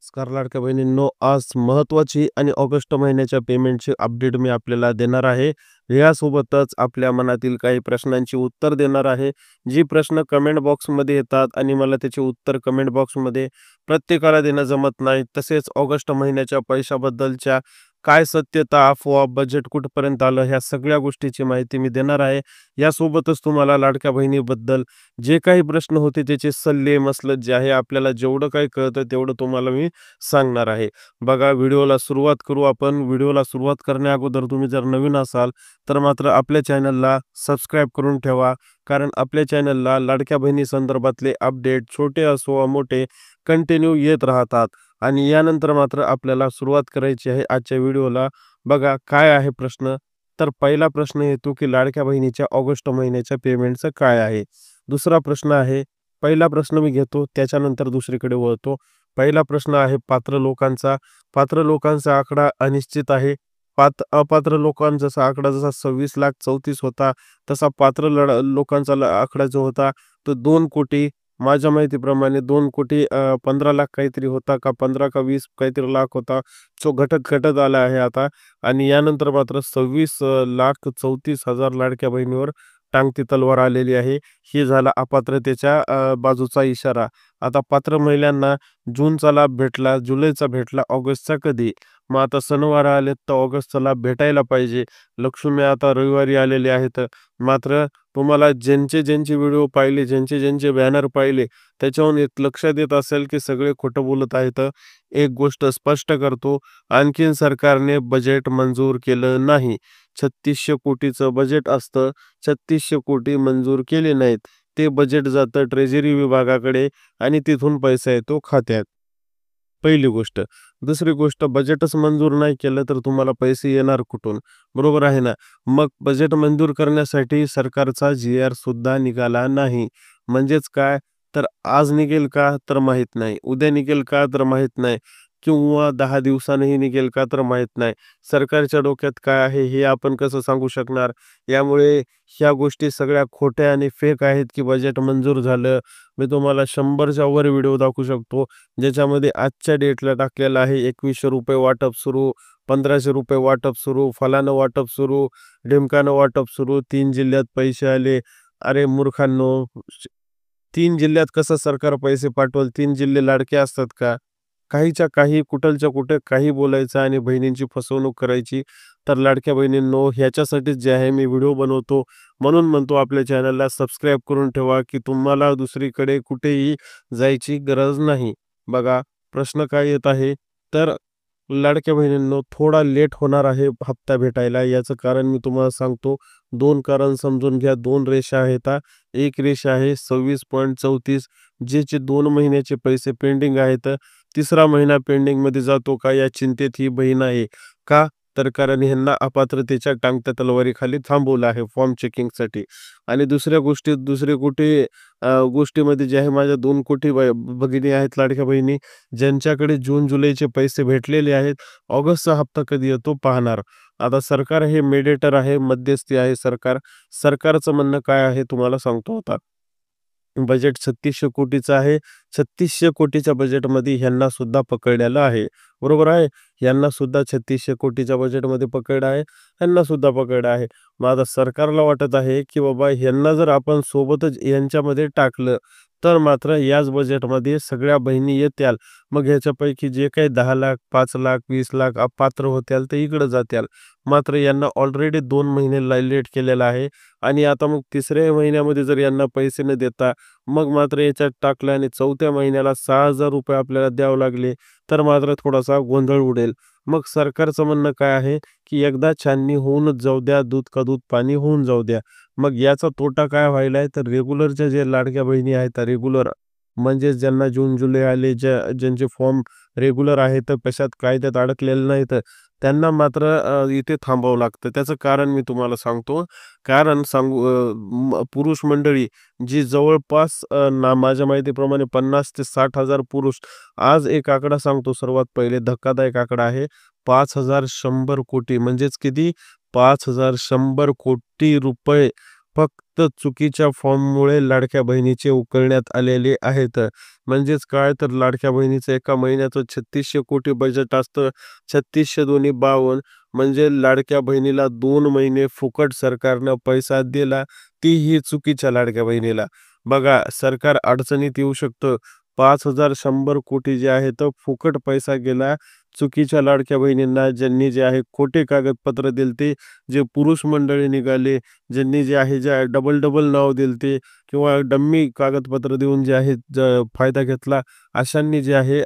नमस्कार लाडक्या बहिणींनो, आज महत्त्वाची आणि ऑगस्ट महिन्याच्या पेमेंटची अपडेट मी आपल्याला देणार आहे. यासोबतच आपल्या मनातील काही प्रश्नांची उत्तर देणार आहे. जी प्रश्न कमेंट बॉक्समध्ये येतात आणि मला त्याचे उत्तर कमेंट बॉक्समध्ये प्रत्येकाला देणं जमत नाही. तसेच ऑगस्ट महिन्याच्या पैशाबद्दलच्या काय सत्यता, अफवा, बजेट कुठपर्यंत आलं, ह्या सगळ्या गोष्टीची माहिती मी देणार आहे. यासोबतच तुम्हाला लाडक्या बहिणीबद्दल जे काही प्रश्न होते त्याचे सल्ले, मसलत जे आहे आपल्याला जेवढं काही कळतं तेवढं तुम्हाला मी सांगणार आहे. बघा, व्हिडिओला सुरुवात करू आपण. व्हिडिओला सुरुवात करण्या अगोदर तुम्ही जर नवीन असाल तर मात्र आपल्या चॅनलला सबस्क्राईब करून ठेवा. कारण आपल्या चॅनलला लाडक्या बहिणी संदर्भातले अपडेट छोटे असो वा मोठे कंटिन्यू येत राहतात. आणि यानंतर मात्र आपल्याला सुरुवात करायची आहे आजच्या व्हिडिओला. बघा काय आहे प्रश्न. तर पहिला प्रश्न येतो की लाडक्या बहिणीच्या ऑगस्ट महिन्याच्या पेमेंटचं काय आहे. दुसरा प्रश्न आहे, पहिला प्रश्न मी घेतो त्याच्यानंतर दुसरीकडे वळतो. पहिला प्रश्न आहे पात्र लोकांचा. पात्र लोकांचा आकडा अनिश्चित आहे. अपात्र लोकांचा आकडा जसा 26,34,00,000 होता, तसा पात्र लोकांचा आकडा जो होता तो 2,00,00,000, माझ्या माहितीप्रमाणे 2,15,00,000 काहीतरी होता, का 15 का 20 काहीतरी लाख होता. जो घटत घटत आला आहे आता. आणि यानंतर मात्र 26,34,000 लाडक्या बहिणीवर टांगती तलवार आलेली आहे. ही झाला अपात्रतेच्या बाजूचा इशारा. आता पात्र महिलांना जूनचा लाभ भेटला, जुलैचा भेटला, ऑगस्टचा कधी? मग आता सणवार आलेत तर ऑगस्टचा लाभ भेटायला पाहिजे. लक्ष्मी आता रविवारी आलेले आहेत. मात्र तुम्हाला ज्यांचे व्हिडिओ पाहिले, ज्यांचे बॅनर पाहिले, त्याच्यावरून एक लक्षात येत असेल की सगळे खोटं बोलत आहेत. एक गोष्ट स्पष्ट करतो, आणखीन सरकारने बजेट मंजूर केलं नाही. 3600 कोटीचं बजेट असतं, 3600 कोटी मंजूर केले नाहीत. ते बजेट जातं ट्रेझरी विभागाकडे आणि तिथून पैसा येतो खात्यात. पहिली गोष्ट. दुसरी गोष्ट, बजेटच मंजूर नाही केलं तर तुम्हाला पैसे येणार कुठून? बरोबर आहे ना? मग बजेट मंजूर करण्यासाठी सरकारचा जी-आर सुद्धा निघाला नाही. म्हणजेच काय, तर आज निघेल का तर माहीत नाही, उद्या निघेल का तर माहीत नाही, किंवा 10 दिवसांनी निघेल का तर माहीत नाही. सरकारच्या डोक्यात काय आहे हे आपण कसं सांगू शकणार? यामुळे ह्या गोष्टी सगळ्या खोट्या आणि फेक आहेत की बजेट मंजूर झालं. मी तुम्हाला 100च्या वर व्हिडिओ दाखवू शकतो, ज्याच्यामध्ये आजच्या डेटला टाकलेलं आहे ₹2100 वाटप सुरू, ₹1500 वाटप सुरू, फलानं वाटप सुरू, ढिमकानं वाटप सुरू, 3 जिल्ह्यात पैसे आले. अरे मूर्खांनो, 3 जिल्ह्यात कसं सरकार पैसे पाठवल? 3 जिल्हे लाडके असतात का? काहीच्या काही, कुठलच्या कुठे काही बोलायचं आणि बहिणींची फसवणूक करायची. तर लाडक्या बहिणींनो, ह्याच्यासाठीच जे आहे मी व्हिडिओ बनवतो. म्हणून म्हणतो आपल्या चॅनलला सबस्क्राईब करून ठेवा की तुम्हाला दुसरीकडे कुठेही जायची गरज नाही. बघा, प्रश्न काय येत आहे, तर लाडक्या बहिणींनो, थोडा लेट होणार आहे हप्ता भेटायला. याचं कारण मी तुम्हाला सांगतो. 2 कारण समजून घ्या. 2 रेषा आहेत. एक रेषा आहे 26.34, ज्याचे 2 महिन्याचे पैसे पेंडिंग आहेत. तिसरा महिना पेंडिंगमध्ये जातो का या चिंतेत ही बहीण आहे. का? तर कारण ह्यांना अपात्रतेच्या टांगत्या तलवारीखाली थांबवलं आहे फॉर्म चेकिंगसाठी. आणि दुसऱ्या गोष्टीत गोष्टीमध्ये जे आहे, माझ्या 2 कोटी भगिनी आहेत, लाडक्या बहिणी, ज्यांच्याकडे जून जुलैचे पैसे भेटलेले आहेत. ऑगस्टचा हप्ता कधी येतो पाहणार. आता सरकार हे मेडिएटर आहे, मध्यस्थी आहे सरकार. सरकारचं म्हणणं काय आहे तुम्हाला सांगतो आता. बजेट 3600 कोटीचं आहे. 3600 कोटीच्या बजेटमध्ये ह्यांना सुद्धा पकडलेलं आहे. बरोबर आहे? ह्यांना सुद्धा 3600 कोटीच्या बजेटमध्ये पकडलं आहे. ह्यांना सुद्धा पकडलं आहे. मग आता सरकारला वाटत आहे की बाबा ह्यांना जर आपण सोबतच यांच्यामध्ये टाकलं तर मात्र याच बजेटमध्ये सगळ्या बहिणी येत्याल. मग ह्याच्यापैकी जे काही 10 लाख, 5 लाख, 20 लाख अपात्र होत्याल ते इकडं जात्याल. मात्र यांना ऑलरेडी 2 महिने लेट केलेलं आहे. आणि आता मग तिसऱ्या महिन्यामध्ये जर यांना पैसे न देता मग मात्र याच्यात टाकलं आणि 4थ्या महिन्याला ₹6,000 आपल्याला द्यावं लागले तर मात्र थोडासा गोंधळ उडेल. मग सरकारचं म्हणणं काय आहे की एकदा छाननी होऊनच जाऊ द्या, दूध का दूध पाणी होऊन जाऊ द्या. मग याचा तोटा काय व्हायला आहे, तर रेग्युलरच्या जे लाडक्या बहिणी आहेत, रेग्युलर म्हणजे ज्यांना जून जुलै आले, ज्यांचे फॉर्म रेग्युलर आहेत, कशात कायद्यात अडकलेले नाहीत, त्यांना मात्र इथे थांबावं लागतं. त्याचं कारण मी तुम्हाला सांगतो. कारण पुरुष मंडळी जी जवळपास माझ्या माहितीप्रमाणे 50 ते 60,000 पुरुष. आज एक आकडा सांगतो सर्वात पहिले, धक्कादायक आकडा आहे. 5,100 कोटी म्हणजेच किती? 5,100 कोटी रुपये फक्त फक्त चुकीच्या फॉर्ममुळे लाडक्या बहिणीचे उकलण्यात आलेले आहेत. म्हणजेच काय तर लाडक्या बहिणीचं एका महिन्याचं 3600 कोटी बजेट असतं. 3600 दोन्ही 52 म्हणजे लाडक्या बहिणीला 2 महिने फुकट सरकारनं पैसा दिला, तीही चुकीच्या लाडक्या बहिणीला. बघा सरकार अडचणीत येऊ शकतं. 5,100 कोटी जे आहे तर फुकट पैसा गेला चुकीच्या लाडक्या बहिणींना, ज्यांनी जे आहे खोटे कागदपत्र दिलते, जे पुरुष मंडळी निघाले, ज्यांनी जे आहे जे डबल-डबल नाव दिलते किंवा डम्मी कागदपत्र देऊन जे आहे फायदा घेतला. अशांनी जे आहे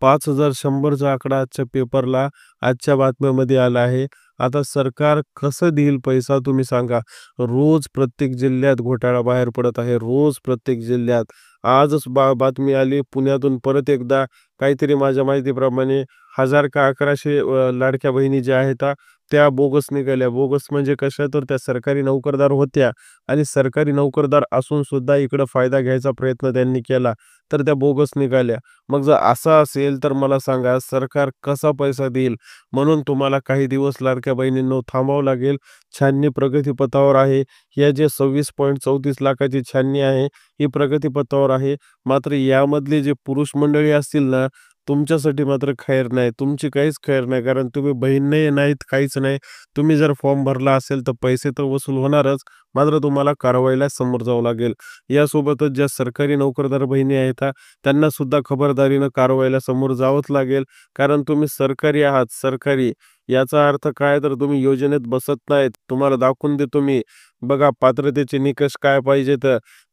5,100चा आकडा आजच्या पेपरला आजच्या बातम्यामध्ये आला आहे. आता सरकार कसं देईल पैसा तुम्ही सांगा? रोज प्रत्येक जिल्ह्यात घोटाळा बाहेर पडत आहे. रोज प्रत्येक जिल्ह्यात. आजच बातमी आली पुण्यातून परत एकदा काहीतरी माझ्या माहितीप्रमाणे 1000 का 1100 लाडक्या बहिणी ज्या आहेत त्या बोगस निघाल्या. बोगस म्हणजे कशा? तर त्या सरकारी नोकरदार होत्या आणि सरकारी नोकरदार असून सुद्धा इकडं फायदा घ्यायचा प्रयत्न त्यांनी केला, तर त्या बोगस निघाल्या. मग जर असं असेल तर मला सांगा सरकार कसा पैसा देईल? म्हणून तुम्हाला काही दिवस लाडक्या बहिणींनो थांबावं लागेल. छाननी प्रगतीपथावर आहे. या जे 26.34 लाखाची छाननी आहे, ही प्रगतीपथावर आहे. मात्र यामधले जे पुरुष मंडळी असतील ना, तुमच्यासाठी मात्र खैर नाही. तुमची काहीच खैर नाही. कारण तुम्ही बहीण नाही, नाहीत, काहीच नाही. तुम्ही जर फॉर्म भरला असेल तर पैसे तर वसूल होणारच, मात्र तुम्हाला कारवाईला समोर जावं लागेल. यासोबतच ज्या सरकारी नोकरदार बहिणी आहेत त्यांना सुद्धा खबरदारीनं कारवाईला समोर जावंच लागेल. कारण तुम्ही सरकारी आहात, सरकारी. याचा अर्थ काय? तर तुम्ही योजनेत बसत नाहीत. तुम्हाला दाखवून देतो मी. बघा पात्रतेचे निकष काय पाहिजेत,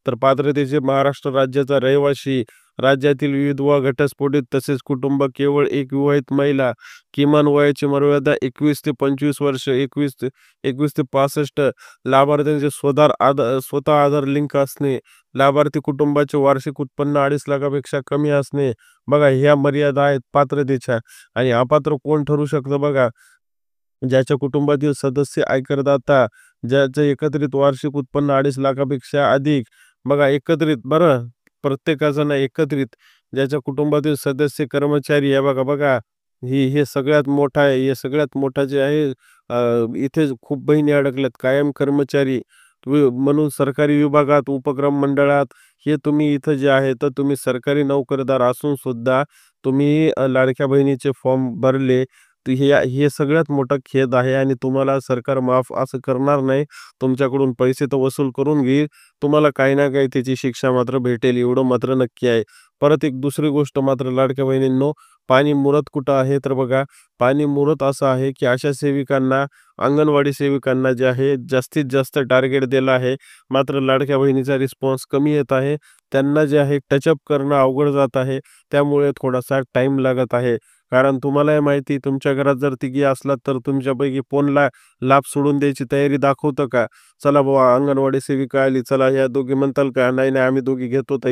तर पात्रतेचे महाराष्ट्र राज्याचा रहिवासी, राज्यातील विधवा, घटस्फोटित तसेच कुटुंब, केवळ एक विवाहित महिला, किमान वयाची मर्यादा 21 ते 25 वर्ष, 21 ते 65, लाभार्थ्यांचे स्वतः आधार लिंक असणे, लाभार्थी कुटुंबाचे वार्षिक उत्पन्न 2.5 लाखापेक्षा कमी असणे. बघा ह्या मर्यादा आहेत पात्रतेच्या. आणि अपात्र कोण ठरू शकतं बघा? ज्याच्या कुटुंबातील सदस्य आयकरदाता, ज्याचं एकत्रित वार्षिक उत्पन्न 2.5 लाखापेक्षा अधिक. बघा एकत्रित बरं, प्रत्येकाचं नाही, एकत्रित. ज्याच्या कुटुंबातील सदस्य कर्मचारी आहे बघा, बघा. हे सगळ्यात मोठा आहे. हे सगळ्यात मोठा जे आहे इथे खूप बहिणी अडकल्यात. कायम कर्मचारी म्हणून सरकारी विभागात, उपक्रम मंडळात हे तुम्ही इथं जे आहे तर तुम्ही सरकारी नोकरदार असून सुद्धा तुम्ही लाडक्या बहिणीचे फॉर्म भरले. तर हे सगळ्यात मोठा खेद आहे आणि तुम्हाला सरकार माफ असं करणार नाही. तुमच्याकडून पैसे तर वसूल करून घेईल. तुम्हाला काही ना काही त्याची शिक्षा मात्र भेटेल, एवढं मात्र नक्की आहे. परत एक दुसरी गोष्ट मात्र लाडक्या बहिणींनो, पाणी मुरत कुठं आहे? तर बघा पाणी मुरत असं आहे की आशा सेविकांना, अंगणवाडी सेविकांना जे आहे जास्तीत जास्त टार्गेट दिलं आहे. मात्र लाडक्या बहिणीचा रिस्पॉन्स कमी येत आहे. त्यांना जे आहे टचअप करणं अवघड जात आहे. त्यामुळे थोडासा टाईम लागत आहे. कारण तुम्हालाही माहिती तुमच्या घरात जर तिघी असलात तर तुमच्यापैकी कोणला लाभ सोडून द्यायची तयारी दाखवतं का? चला बुवा अंगणवाडी सेविका आली, चला ह्या दोघी म्हणताल का? नाही, नाही आम्ही दोघी घेतो तर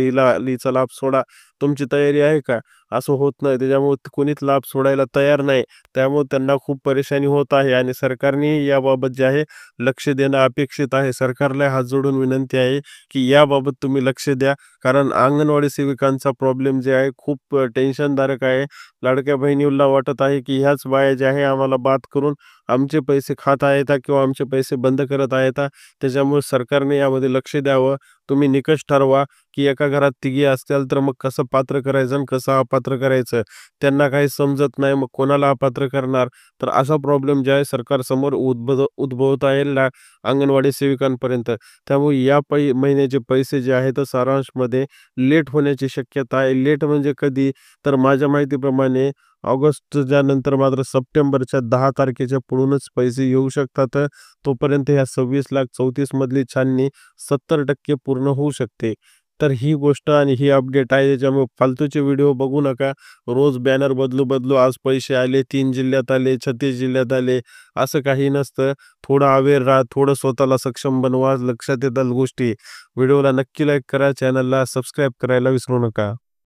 हिचा लाभ सोडा. तुमची तयारी आहे का? असं होत नाही. त्याच्यामुळे कोणीच लाभ सोडायला तयार नाही. त्यामुळे त्यांना खूप परेशानी होत आहे आणि सरकारने याबाबत जे आहे लक्ष देणं अपेक्षित आहे. सरकारला हात जोडून विनंती आहे की याबाबत तुम्ही लक्ष द्या. कारण अंगणवाडी सेविकांचा प्रॉब्लेम जे आहे खूप टेन्शनदायक आहे. लाडक्या बहिणीला वाटत आहे की ह्याच बाया ज्या आहे आम्हाला बाद करून आमचे पैसे खात आहेत किंवा आमचे पैसे बंद करत आहेत. त्याच्यामुळे सरकारने यामध्ये लक्ष द्यावं. तुम्ही निकष ठरवा की एका घरात तिघी असतील तर मग कसं पात्र करायचं आणि कसं अपात्र करायचं. त्यांना काही समजत नाही, मग कोणाला अपात्र करणार? तर असा प्रॉब्लेम जे आहे सरकारसमोर उद्भवता येईल ना अंगणवाडी सेविकांपर्यंत. त्यामुळे या महिन्याचे पैसे जे आहेत सारांशमध्ये लेट होण्याची शक्यता आहे. लेट म्हणजे कधी? तर माझ्या माहितीप्रमाणे ऑगस्टच्या नंतर मात्र सप्टेंबरच्या 10 तारखेच्या पुढूनच पैसे येऊ शकतात. तोपर्यंत ह्या 26,34,00,000 मधली छाननी 70% पूर्ण होऊ शकते. तर ही गोष्ट आणि ही अपडेट आहे. त्याच्यामुळे फालतूचे व्हिडिओ बघू नका. रोज बॅनर बदलू आज पैसे आले, 3 जिल्ह्यात आले, 36 जिल्ह्यात आले, असं काही नसतं. थोडं अवेअर राहा, थोडं स्वतःला सक्षम बनवा. लक्षात येतात गोष्टी. व्हिडिओला नक्की लाईक करा, चॅनलला सबस्क्राईब करायला विसरू नका.